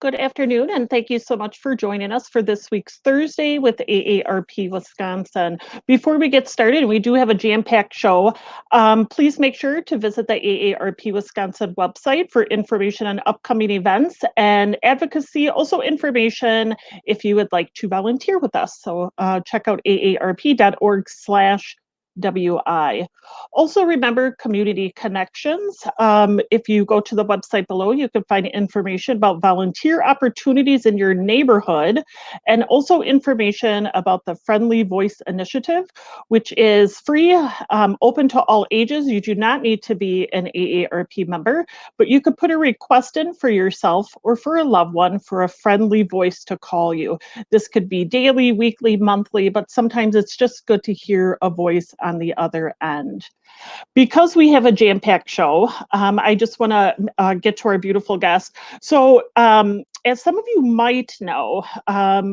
Good afternoon, and thank you so much for joining us for this week's Thursday with AARP Wisconsin. Before we get started, we do have a jam-packed show. Please make sure to visit the AARP Wisconsin website for information on upcoming events and advocacy, also information if you would like to volunteer with us. So check out aarp.org/WI. Also remember community connections. If you go to the website below, you can find information about volunteer opportunities in your neighborhood and also information about the Friendly Voice Initiative, which is free, open to all ages. You do not need to be an AARP member, but you could put a request in for yourself or for a loved one for a friendly voice to call you. This could be daily, weekly, monthly, but sometimes it's just good to hear a voice on the other end. Because we have a jam-packed show, I just want to get to our beautiful guest. So, as some of you might know,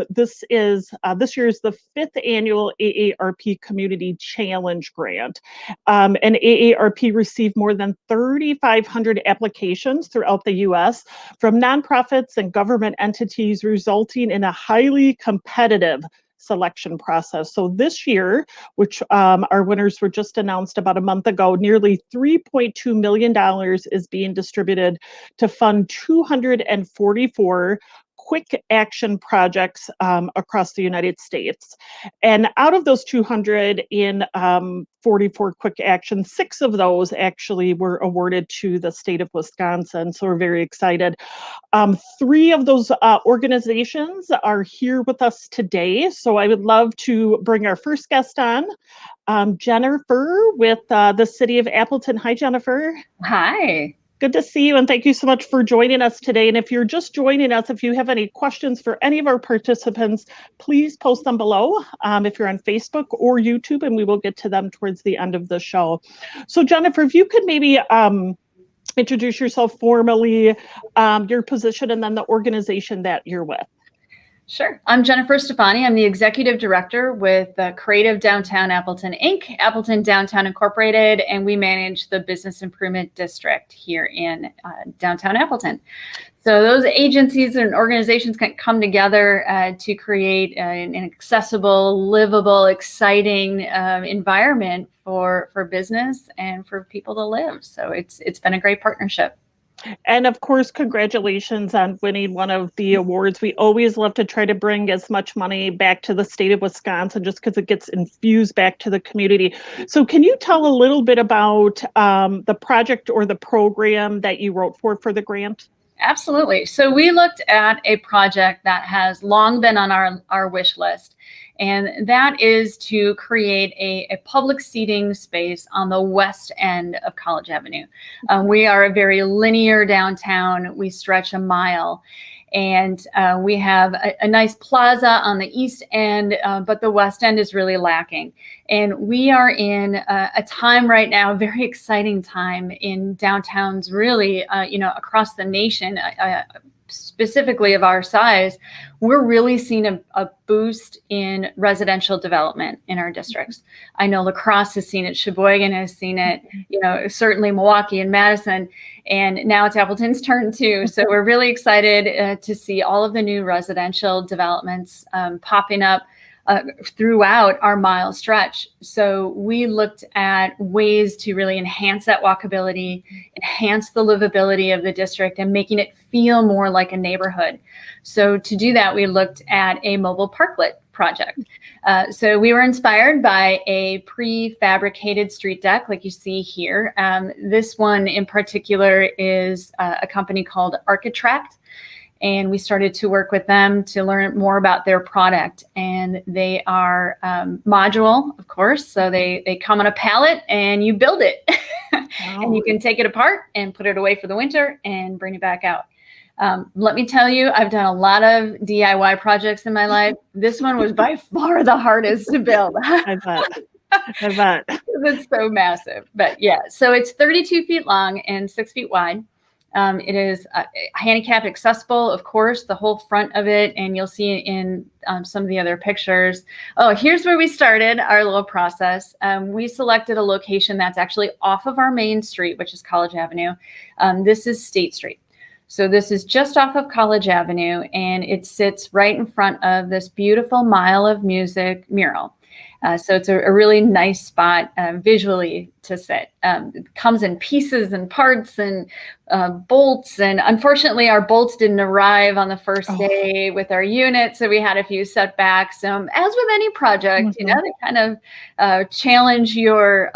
this year's the 5th annual AARP Community Challenge Grant. And AARP received more than 3,500 applications throughout the U.S. from nonprofits and government entities, resulting in a highly competitive selection process. So this year, which our winners were just announced about a month ago, nearly $3.2 million is being distributed to fund 244 quick action projects across the United States. And out of those 244 quick actions, 6 of those actually were awarded to the state of Wisconsin. So we're very excited. 3 of those organizations are here with us today. So I would love to bring our first guest on, Jennifer with the City of Appleton. Hi, Jennifer. Hi. Good to see you, and thank you so much for joining us today. And if you're just joining us, if you have any questions for any of our participants, please post them below if you're on Facebook or YouTube, and we will get to them towards the end of the show. So Jennifer, if you could maybe introduce yourself formally, your position, and then the organization that you're with. Sure. I'm Jennifer Stefani. I'm the executive director with Cretaive Downtown Appleton Inc., Appleton Downtown Incorporated, and we manage the Business Improvement District here in downtown Appleton. So those agencies and organizations can come together to create an accessible, livable, exciting environment for business and for people to live. So it's been a great partnership. And of course, congratulations on winning one of the awards. We always love to try to bring as much money back to the state of Wisconsin just because it gets infused back to the community. So can you tell a little bit about the project or the program that you wrote for the grant? Absolutely. So we looked at a project that has long been on our wish list, and that is to create a public seating space on the west end of College Avenue. We are a very linear downtown. We stretch a mile, and we have a nice plaza on the east end, but the west end is really lacking. And we are in a time right now, a very exciting time in downtowns, really, across the nation, specifically of our size. We're really seeing a boost in residential development in our districts. I know La Crosse has seen it, Sheboygan has seen it, certainly Milwaukee and Madison, and now it's Appleton's turn too. So we're really excited to see all of the new residential developments popping up throughout our mile stretch. So we looked at ways to really enhance that walkability, enhance the livability of the district, and making it feel more like a neighborhood. So to do that, we looked at a mobile parklet project. So we were inspired by a prefabricated street deck like you see here. This one in particular is a company called Architract. And we started to work with them to learn more about their product. And they are modular, of course. So they come on a pallet and you build it. Wow. And you can take it apart and put it away for the winter and bring it back out. Let me tell you, I've done a lot of DIY projects in my life. This one was by far the hardest to build. I bet. It's so massive. But yeah, so it's 32 feet long and 6 feet wide. It is handicap accessible, of course, the whole front of it, and you'll see it in some of the other pictures. Oh, here's where we started our little process. We selected a location that's actually off of our main street, which is College Avenue. This is State Street. So this is just off of College Avenue, and it sits right in front of this beautiful Mile of Music mural. So it's a really nice spot visually to sit. It comes in pieces and parts and bolts. And unfortunately, our bolts didn't arrive on the first day with our unit. So we had a few setbacks. As with any project, you know, they kind of challenge your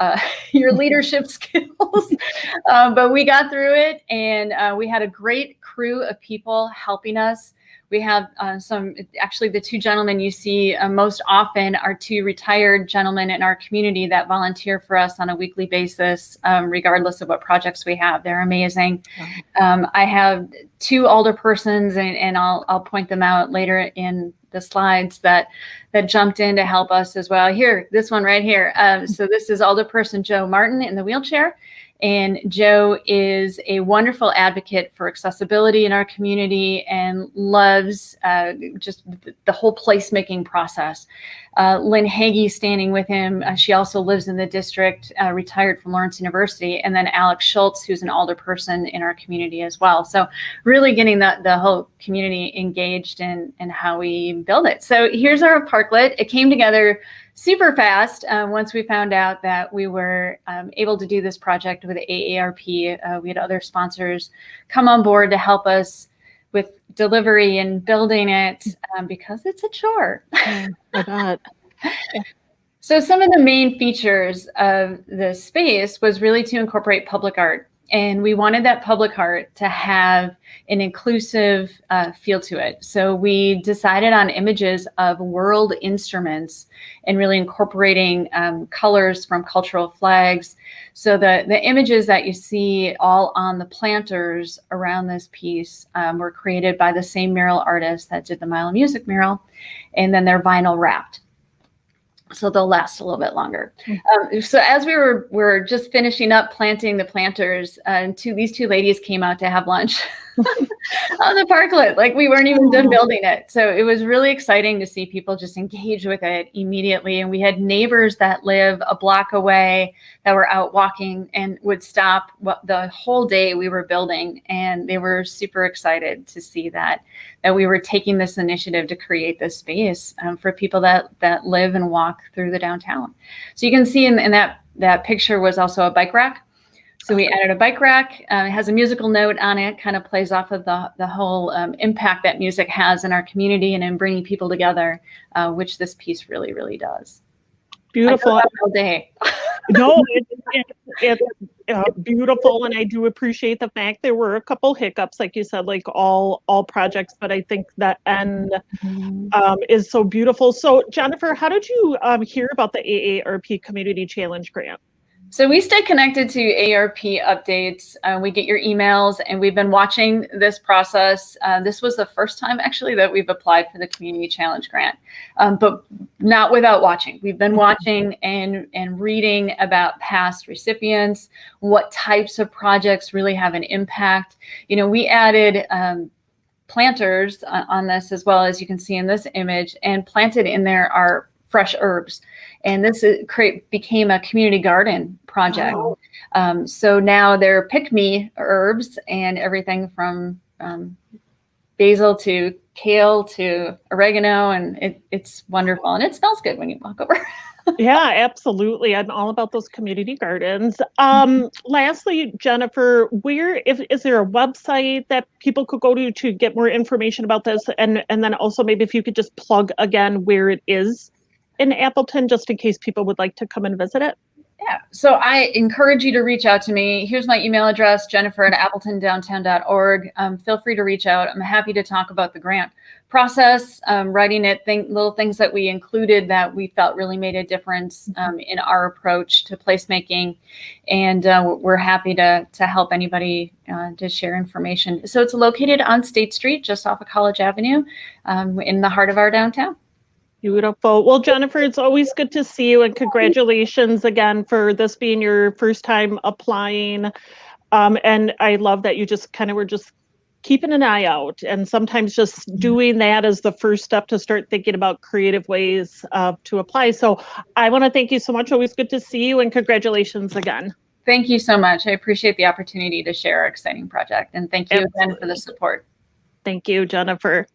leadership skills. But we got through it, and we had a great crew of people helping us. We have actually the two gentlemen you see most often are two retired gentlemen in our community that volunteer for us on a weekly basis, regardless of what projects we have. They're amazing. I have two alderpersons, and I'll point them out later in the slides that jumped in to help us as well. Here, this one right here. So this is Alderperson Joe Martin in the wheelchair. And Joe is a wonderful advocate for accessibility in our community and loves just the whole placemaking process. Lynn Hagee standing with him. She also lives in the district, retired from Lawrence University. And then Alex Schultz, who's an alderperson in our community as well. So really getting the whole community engaged in how we build it. So here's our parklet. It came together super fast once we found out that we were able to do this project with AARP. We had other sponsors come on board to help us with delivery and building it because it's a chore. I bet. So some of the main features of the space was really to incorporate public art. And we wanted that public art to have an inclusive feel to it. So we decided on images of world instruments and really incorporating colors from cultural flags. So the images that you see all on the planters around this piece were created by the same mural artist that did the Mile of Music mural, and then they're vinyl wrapped. So they'll last a little bit longer. So as we were just finishing up planting the planters, these two ladies came out to have lunch on the parklet. Like we weren't even done building it. So it was really exciting to see people just engage with it immediately. And we had neighbors that live a block away that were out walking and would stop the whole day we were building. And they were super excited to see that we were taking this initiative to create this space for people that live and walk through the downtown. So you can see in that picture was also a bike rack. So we added a bike rack. It has a musical note on it, kind of plays off of the whole impact that music has in our community and in bringing people together, which this piece really, really does. Beautiful. All day. No, it's beautiful, and I do appreciate the fact there were a couple hiccups, like you said, like all projects, but I think that end is so beautiful. So Jennifer, how did you hear about the AARP Community Challenge Grant? So we stay connected to AARP updates. We get your emails, and we've been watching this process. This was the first time actually that we've applied for the Community Challenge Grant, but not without watching. We've been watching and reading about past recipients, what types of projects really have an impact. You know, we added planters on this as well, as you can see in this image, and planted in there are fresh herbs. And this became a community garden project. Wow. So now they're pick-me herbs and everything from basil to kale to oregano, and it's wonderful. And it smells good when you walk over. Yeah, absolutely. I'm all about those community gardens. Lastly, Jennifer, is there a website that people could go to get more information about this? And then also maybe if you could just plug again where it is in Appleton, just in case people would like to come and visit it. Yeah, so I encourage you to reach out to me. Here's my email address, jennifer@appletondowntown.org. Feel free to reach out. I'm happy to talk about the grant process, writing it, little things that we included that we felt really made a difference in our approach to placemaking. And we're happy to help anybody to share information. So it's located on State Street, just off of College Avenue, in the heart of our downtown. Beautiful. Well, Jennifer, it's always good to see you, and congratulations again for this being your first time applying. And I love that you just kind of were just keeping an eye out, and sometimes just doing that is the first step to start thinking about creative ways to apply. So I want to thank you so much. Always good to see you, and congratulations again. Thank you so much. I appreciate the opportunity to share our exciting project. And thank you again for the Absolutely. support. Thank you, Jennifer.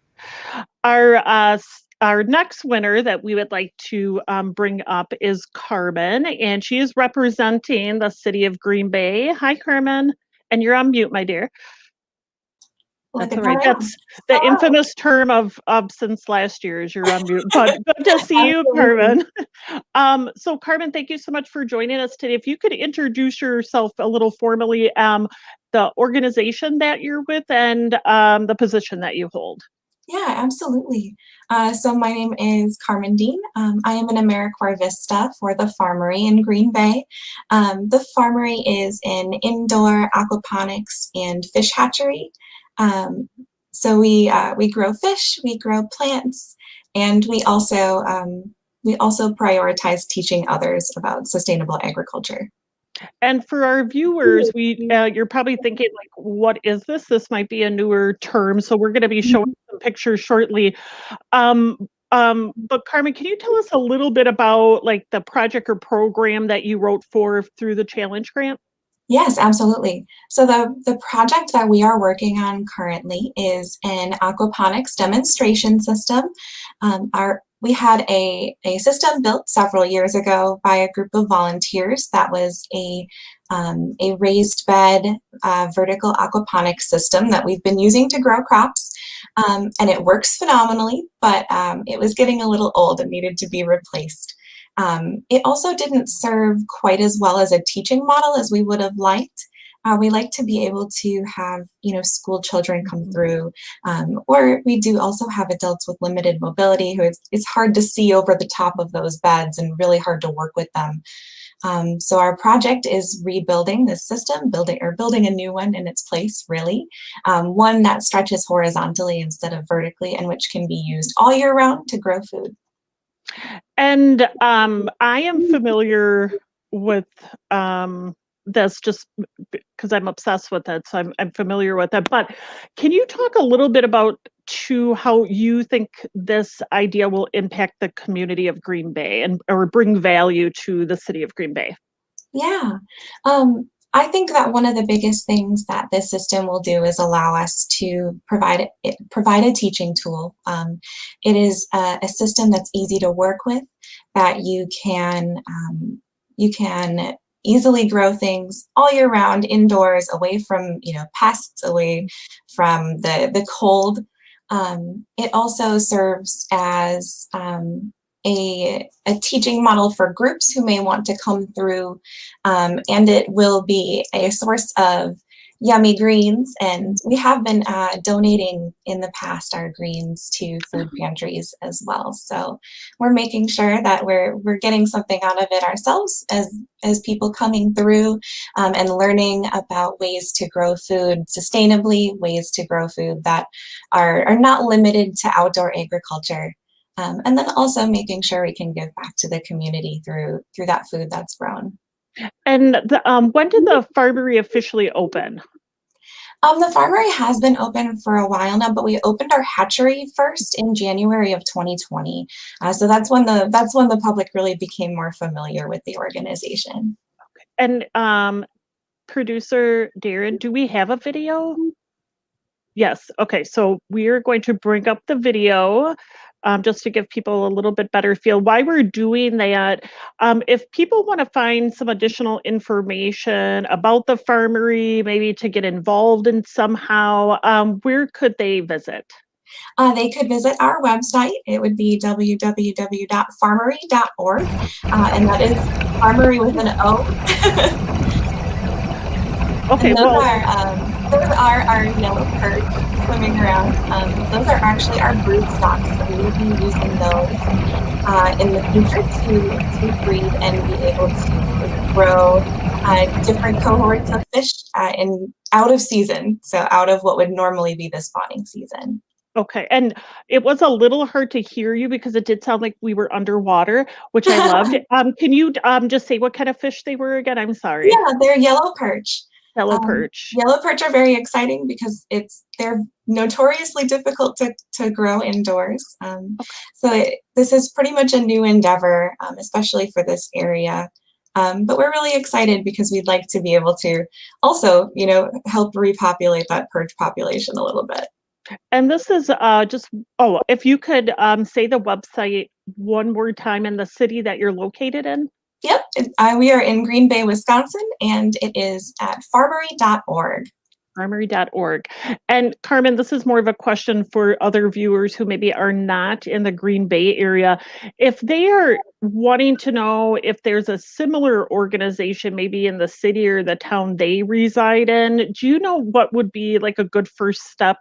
Our next winner that we would like to bring up is Carmen, and she is representing the city of Green Bay. Hi, Carmen, and you're on mute, my dear. That's all right. That's the infamous term of since last year is you're on mute, but good to see you, Carmen. So Carmen, thank you so much for joining us today. If you could introduce yourself a little formally, the organization that you're with and the position that you hold. Yeah, absolutely. So my name is Carmen Dean. I am an AmeriCorps for the Farmory in Green Bay. The Farmory is an indoor aquaponics and fish hatchery. So we grow fish, we grow plants, and we also prioritize teaching others about sustainable agriculture. And for our viewers, you're probably thinking like, what is this? This might be a newer term. So we're going to be showing some pictures shortly. But Carmen, can you tell us a little bit about like the project or program that you wrote for through the Challenge Grant? Yes, absolutely. So the project that we are working on currently is an aquaponics demonstration system. We had a system built several years ago by a group of volunteers that was a raised bed vertical aquaponics system that we've been using to grow crops. And it works phenomenally, but it was getting a little old and needed to be replaced. It also didn't serve quite as well as a teaching model as we would have liked. We like to be able to have, school children come through, or we do also have adults with limited mobility who it's hard to see over the top of those beds and really hard to work with them. So our project is rebuilding this system, building a new one in its place, really. One that stretches horizontally instead of vertically and which can be used all year round to grow food. And I am familiar with this just because I'm obsessed with it, so I'm familiar with it. But can you talk a little bit about how you think this idea will impact the community of Green Bay or bring value to the city of Green Bay? Yeah. I think that one of the biggest things that this system will do is allow us to provide a teaching tool. It is a system that's easy to work with, that you can easily grow things all year round indoors, away from pests, away from the cold. It also serves as a teaching model for groups who may want to come through, and it will be a source of yummy greens. And we have been donating in the past our greens to food pantries as well. So we're making sure that we're getting something out of it ourselves as people coming through and learning about ways to grow food sustainably, ways to grow food that are not limited to outdoor agriculture. And then also making sure we can give back to the community through that food that's grown. And when did the Farmory officially open? The Farmory has been open for a while now, but we opened our hatchery first in January of 2020. So that's when the public really became more familiar with the organization. Okay. And producer Darren, do we have a video? Yes. Okay. So we are going to bring up the video just to give people a little bit better feel why we're doing that. If people want to find some additional information about the Farmory, maybe to get involved in somehow, where could they visit? They could visit our website. It would be www.farmory.org, and that is Farmory with an O. Okay, those are our yellow perch swimming around. Those are actually our brood stocks, so we will be using those in the future to breed and be able to grow different cohorts of fish out of season, so out of what would normally be the spawning season. Okay, and it was a little hard to hear you because it did sound like we were underwater, which I loved. Can you just say what kind of fish they were again? I'm sorry. Yeah, they're yellow perch. Yellow perch. Yellow perch are very exciting because they're notoriously difficult to grow indoors. So this is pretty much a new endeavor, especially for this area. But we're really excited because we'd like to be able to also, help repopulate that perch population a little bit. And this is if you could say the website one more time and the city that you're located in. Yep, we are in Green Bay, Wisconsin, and it is at farmory.org. Farmory.org. And Carmen, this is more of a question for other viewers who maybe are not in the Green Bay area. If they are wanting to know if there's a similar organization, maybe in the city or the town they reside in, do you know what would be like a good first step?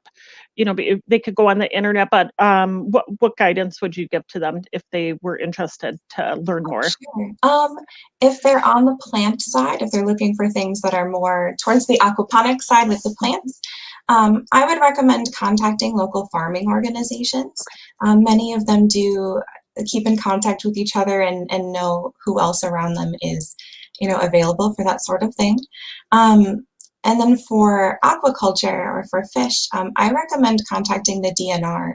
They could go on the internet, but what guidance would you give to them if they were interested to learn more? Sure. If they're on the plant side, if they're looking for things that are more towards the aquaponics side with the plants, I would recommend contacting local farming organizations. Many of them do keep in contact with each other and know who else around them is, available for that sort of thing. And then for aquaculture or for fish, I recommend contacting the DNR.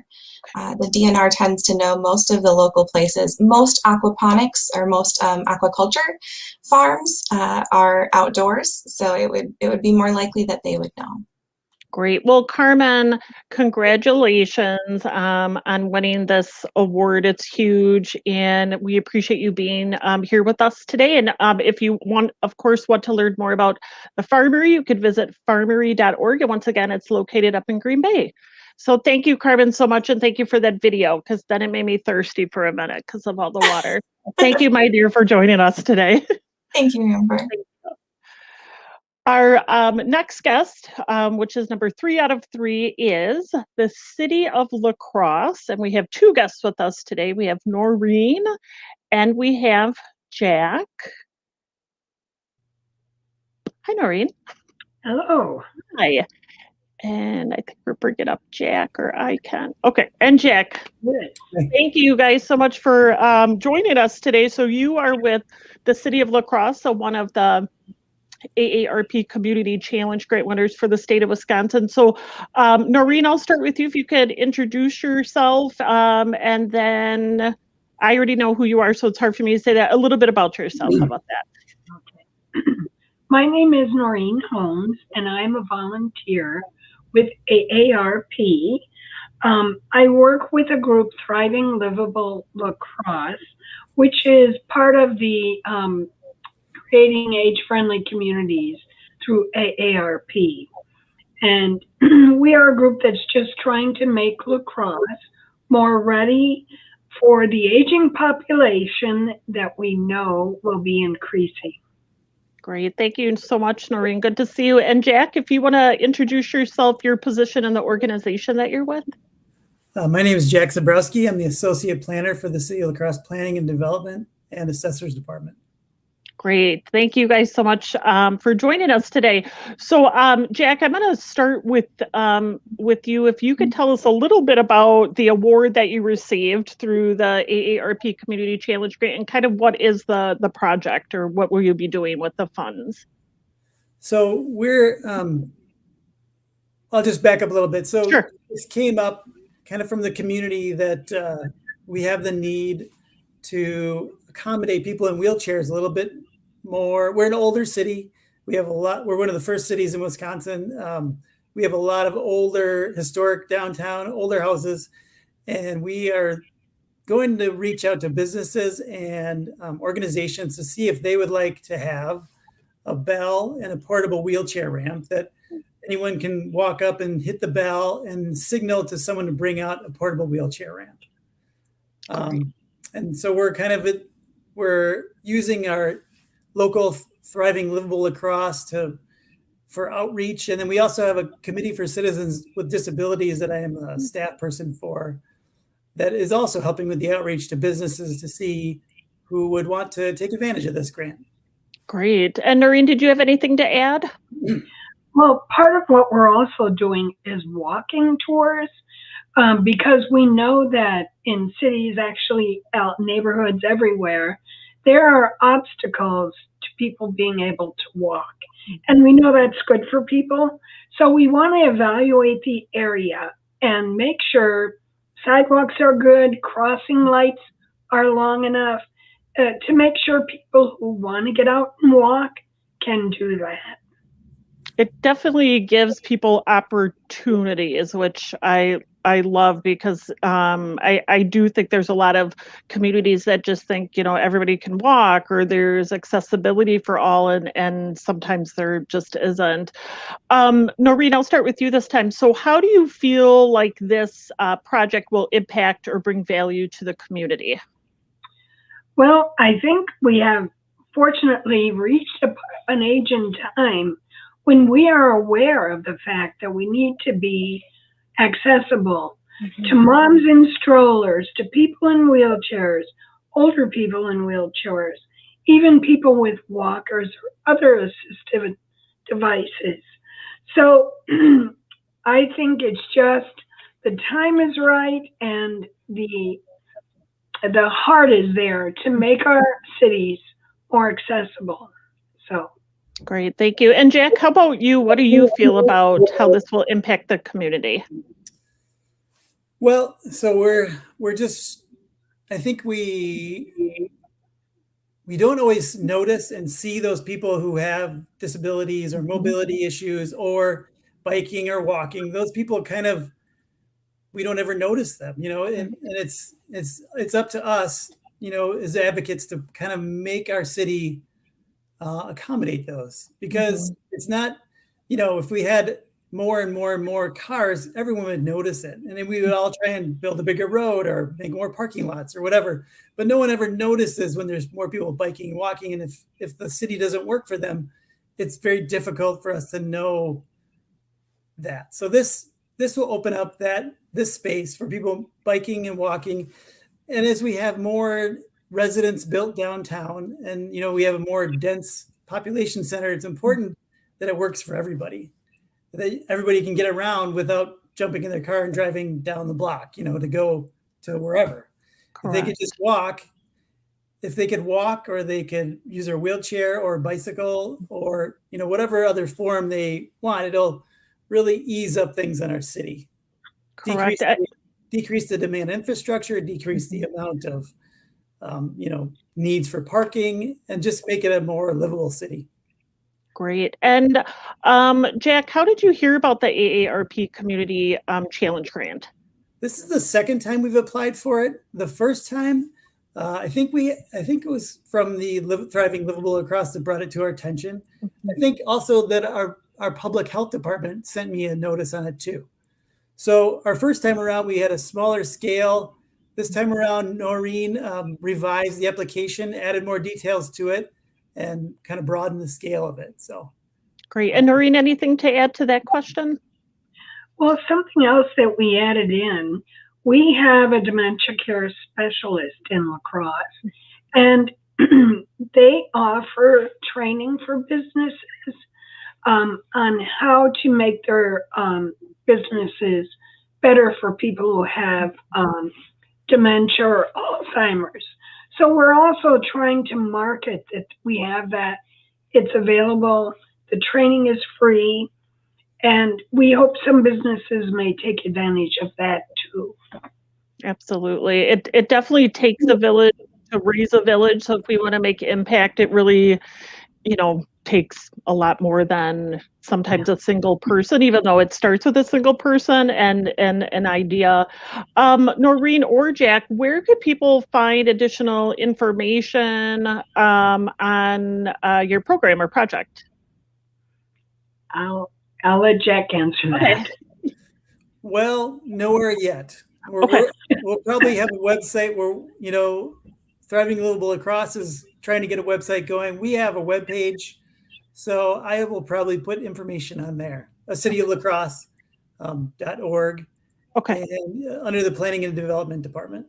The DNR tends to know most of the local places. Most aquaponics or most aquaculture farms are outdoors, so it would be more likely that they would know. Great. Well, Carmen, congratulations on winning this award. It's huge, and we appreciate you being here with us today. And if you want to learn more about the Farmory, you could visit farmory.org. And once again, it's located up in Green Bay. So thank you, Carmen, so much, and thank you for that video, because then it made me thirsty for a minute because of all the water. Thank you, my dear, for joining us today. Thank you, Amber. Our next guest, which is number 3 out of 3, is the City of La Crosse. And we have 2 guests with us today. We have Noreen and we have Jack. Hi, Noreen. Hello. Hi. And I think we're bringing up Jack, or I can. Okay, and Jack. Good. Thank you guys so much for joining us today. So you are with the City of La Crosse, so one of the AARP Community Challenge grant winners for the state of Wisconsin. So Noreen, I'll start with you. If you could introduce yourself, and then I already know who you are, so it's hard for me to say that. A little bit about yourself. How about that? Okay. My name is Noreen Holmes, and I'm a volunteer with AARP. I work with a group, Thriving Livable La Crosse, which is part of the Creating Age-Friendly Communities through AARP. And we are a group that's just trying to make La Crosse more ready for the aging population that we know will be increasing. Great. Thank you so much, Noreen. Good to see you. And Jack, if you want to introduce yourself, your position in the organization that you're with. My name is Jack Zabrowski. I'm the Associate Planner for the City of La Crosse Planning and Development and Assessors Department. Great. Thank you guys so much for joining us today. So, Jack, I'm going to start with you. If you could tell us a little bit about the award that you received through the AARP Community Challenge Grant, and kind of what is the project, or what will you be doing with the funds? So I'll just back up a little bit. So Sure. This came up kind of from the community that we have the need to accommodate people in wheelchairs a little bit more. We're an older city. We're one of the first cities in Wisconsin. We have a lot of older, historic downtown, older houses, and we are going to reach out to businesses and organizations to see if they would like to have a bell and a portable wheelchair ramp that anyone can walk up and hit the bell and signal to someone to bring out a portable wheelchair ramp. And so we're using our local Thriving Livable La Crosse for outreach. And then we also have a committee for citizens with disabilities that I am a staff person for, that is also helping with the outreach to businesses to see who would want to take advantage of this grant. Great. And Noreen, did you have anything to add? Well, part of what we're also doing is walking tours, because we know that in cities, actually out neighborhoods everywhere, there are obstacles to people being able to walk. And we know that's good for people. So we want to evaluate the area and make sure sidewalks are good, crossing lights are long enough, to make sure people who want to get out and walk can do that. It definitely gives people opportunities, which I love, because I do think there's a lot of communities that just think, everybody can walk, or there's accessibility for all, and sometimes there just isn't. Noreen, I'll start with you this time. So how do you feel like this project will impact or bring value to the community? Well, I think we have fortunately reached an age in time when we are aware of the fact that we need to be accessible to moms in strollers, to people in wheelchairs, older people in wheelchairs, even people with walkers or other assistive devices. So I think it's just the time is right, and the heart is there to make our cities more accessible. So great, thank you. And Jack, how about you? What do you feel about how this will impact the community? Well, so we're just, I think we don't always notice and see those people who have disabilities or mobility issues or biking or walking. Those people we don't ever notice them, and it's up to us, as advocates, to kind of make our city accommodate those, because it's not, if we had more and more and more cars, everyone would notice it. And then we would all try and build a bigger road or make more parking lots or whatever. But no one ever notices when there's more people biking and walking. And if the city doesn't work for them, it's very difficult for us to know that. So this will open up this space for people biking and walking. And as we have more residents built downtown, and we have a more dense population center, it's important that it works for everybody, that everybody can get around without jumping in their car and driving down the block, to go to wherever. Correct. If they could just walk, or they could use their wheelchair or bicycle, or whatever other form they want, it'll really ease up things in our city. Correct. Decrease the demand infrastructure, decrease the amount of needs for parking, and just make it a more livable city. Great. And Jack, how did you hear about the AARP Community Challenge Grant? This is the second time we've applied for it. The first time, I think it was from the Thriving Livable La Crosse that brought it to our attention. I think also that our public health department sent me a notice on it too. So our first time around, we had a smaller scale. This time around, Noreen revised the application, added more details to it, and kind of broadened the scale of it. So great. And Noreen, anything to add to that question? Well, something else that we added in, we have a dementia care specialist in La Crosse, and they offer training for businesses on how to make their businesses better for people who have dementia or Alzheimer's. So we're also trying to market that we have that. It's available. The training is free. And we hope some businesses may take advantage of that too. Absolutely. It definitely takes a village to raise a village. So if we want to make impact, it really, takes a lot more than sometimes a single person, even though it starts with a single person and an idea. Noreen or Jack, where could people find additional information on your program or project? I'll let Jack answer that. Okay. Well, nowhere yet. We'll probably have a website where, Thriving Livable La Crosse is trying to get a website going. We have a web page, so I will probably put information on there, cityoflacrosse.org, okay, and under the Planning and Development Department.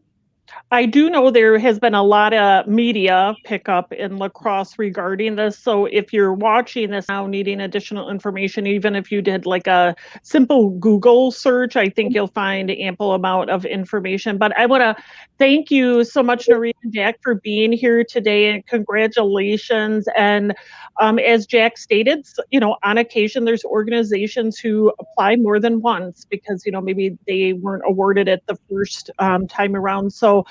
I do know there has been a lot of media pickup in La Crosse regarding this. So if you're watching this now needing additional information, even if you did like a simple Google search, I think you'll find ample amount of information. But I want to thank you so much, Noreen and Jack, for being here today, and congratulations. And as Jack stated, on occasion, there's organizations who apply more than once because, maybe they weren't awarded it the first time around. So So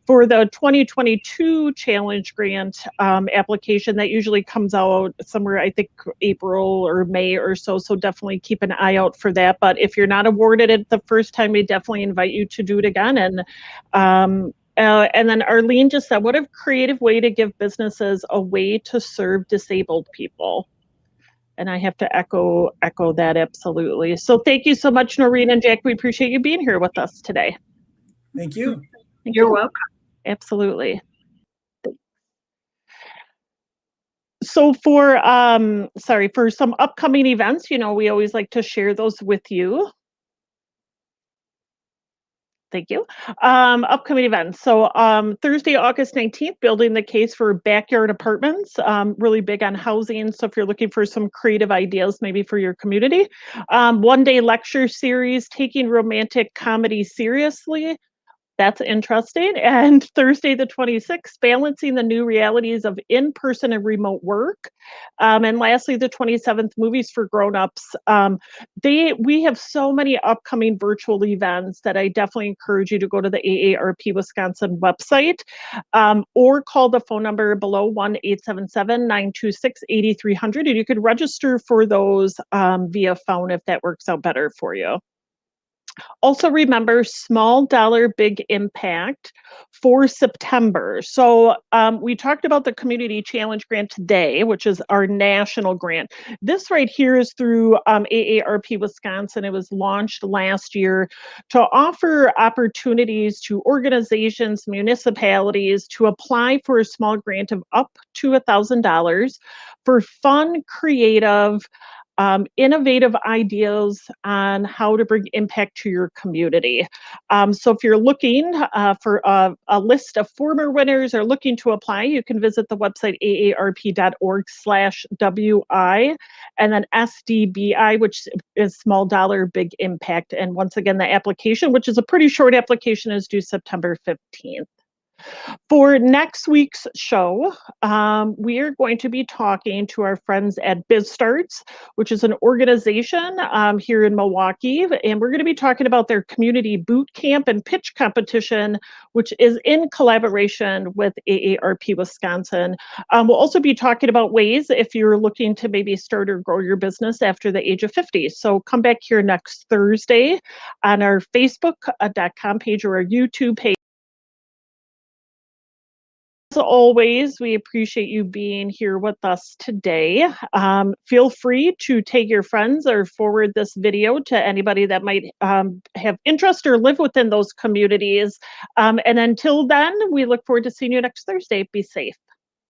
for the 2022 challenge grant application, that usually comes out somewhere, I think, April or May or so. So definitely keep an eye out for that. But if you're not awarded it the first time, we definitely invite you to do it again. And then Arlene just said, what a creative way to give businesses a way to serve disabled people. And I have to echo that absolutely. So thank you so much, Noreen and Jack. We appreciate you being here with us today. Thank you. Thank You're you. welcome. Absolutely. So for some upcoming events, we always like to share those with you. Thank you. Upcoming events. So Thursday, August 19th, building the case for backyard apartments, really big on housing. So if you're looking for some creative ideas, maybe for your community. One-day lecture series, taking romantic comedy seriously. That's interesting. And Thursday, the 26th, balancing the new realities of in-person and remote work. And lastly, the 27th, movies for grown-ups. We have so many upcoming virtual events that I definitely encourage you to go to the AARP Wisconsin website or call the phone number below 1-877-926-8300. And you could register for those via phone if that works out better for you. Also remember, small dollar, big impact for September. So we talked about the Community Challenge Grant today, which is our national grant. This right here is through AARP Wisconsin. It was launched last year to offer opportunities to organizations, municipalities to apply for a small grant of up to $1,000 for fun, creative, innovative ideas on how to bring impact to your community. So if you're looking for a list of former winners or looking to apply, you can visit the website aarp.org/WI and then SDBI, which is small dollar, big impact. And once again, the application, which is a pretty short application, is due September 15th. For next week's show, we are going to be talking to our friends at BizStarts, which is an organization here in Milwaukee, and we're going to be talking about their community boot camp and pitch competition, which is in collaboration with AARP Wisconsin. We'll also be talking about ways if you're looking to maybe start or grow your business after the age of 50. So come back here next Thursday on our Facebook.com page or our YouTube page. As always, we appreciate you being here with us today. Feel free to take your friends or forward this video to anybody that might have interest or live within those communities. And until then, we look forward to seeing you next Thursday. Be safe.